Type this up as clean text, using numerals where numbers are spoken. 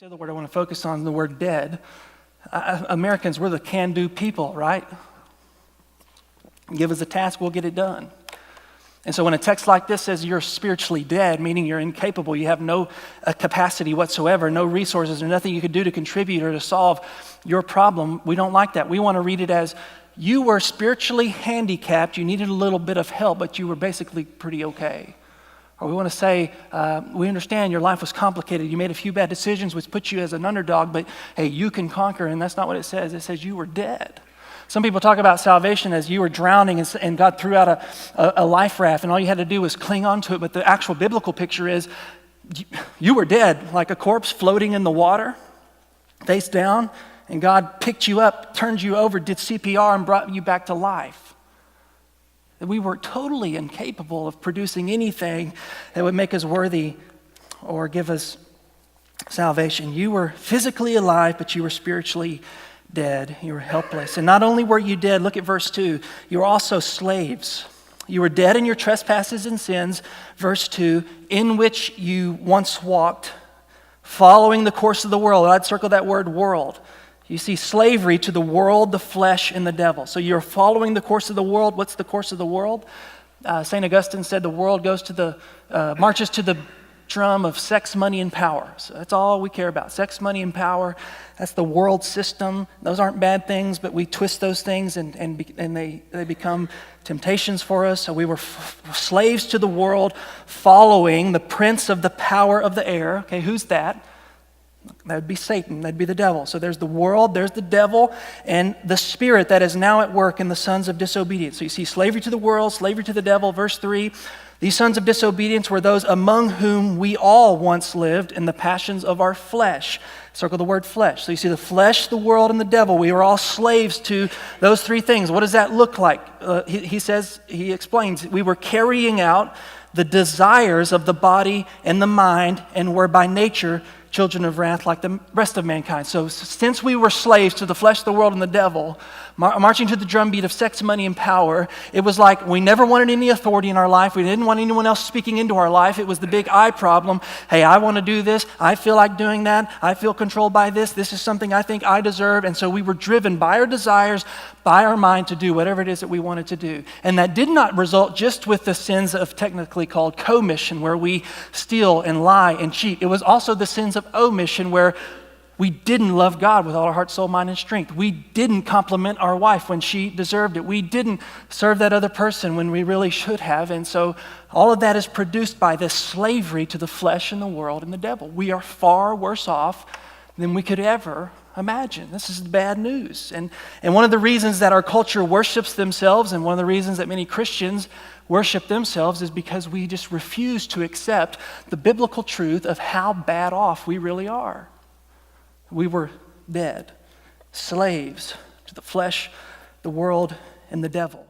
The other word I want to focus on is the word dead. Americans, we're the can-do people, right? Give us a task, we'll get it done. And so when a text like this says you're spiritually dead, meaning you're incapable, you have no capacity whatsoever, no resources, or nothing you could do to contribute or to solve your problem, we don't like that. We want to read it as you were spiritually handicapped, you needed a little bit of help, but you were basically pretty okay. Or we want to say, we understand your life was complicated. You made a few bad decisions, which put you as an underdog, but hey, you can conquer, and that's not what it says. It says you were dead. Some people talk about salvation as you were drowning and God threw out a life raft, and all you had to do was cling onto it, but the actual biblical picture is you were dead, like a corpse floating in the water, face down, and God picked you up, turned you over, did CPR, and brought you back to life. That we were totally incapable of producing anything that would make us worthy or give us salvation. You were physically alive, but you were spiritually dead. You were helpless. And not only were you dead, look at verse 2, you were also slaves. You were dead in your trespasses and sins, verse 2, in which you once walked, following the course of the world. I'd circle that word world. You see slavery to the world, the flesh, and the devil. So you're following the course of the world. What's the course of the world? St. Augustine said the world goes to marches to the drum of sex, money, and power. So that's all we care about, sex, money, and power. That's the world system. Those aren't bad things, but we twist those things and they become temptations for us. So we were slaves to the world, following the prince of the power of the air. Okay, who's that? That would be Satan, that'd be the devil. So there's the world, there's the devil, and the spirit that is now at work in the sons of disobedience. So you see slavery to the world, slavery to the devil. Verse 3, these sons of disobedience were those among whom we all once lived in the passions of our flesh. Circle the word flesh. So you see the flesh, the world, and the devil. We were all slaves to those three things. What does that look like? He explains, we were carrying out the desires of the body and the mind and were by nature children of wrath like the rest of mankind. So since we were slaves to the flesh, the world, and the devil, marching to the drumbeat of sex, money, and power, it was like we never wanted any authority in our life. We didn't want anyone else speaking into our life. It was the big I problem. Hey, I want to do this. I feel like doing that. I feel controlled by this. This is something I think I deserve. And so we were driven by our desires, by our mind to do whatever it is that we wanted to do. And that did not result just with the sins of technically called commission, where we steal and lie and cheat. It was also the sins of omission, where we didn't love God with all our heart, soul, mind, and strength. We didn't compliment our wife when she deserved it. We didn't serve that other person when we really should have. And so all of that is produced by this slavery to the flesh and the world and the devil. We are far worse off than we could ever imagine. This is bad news. And one of the reasons that our culture worships themselves, and one of the reasons that many Christians worship themselves, is because we just refuse to accept the biblical truth of how bad off we really are. We were dead, slaves to the flesh, the world, and the devil.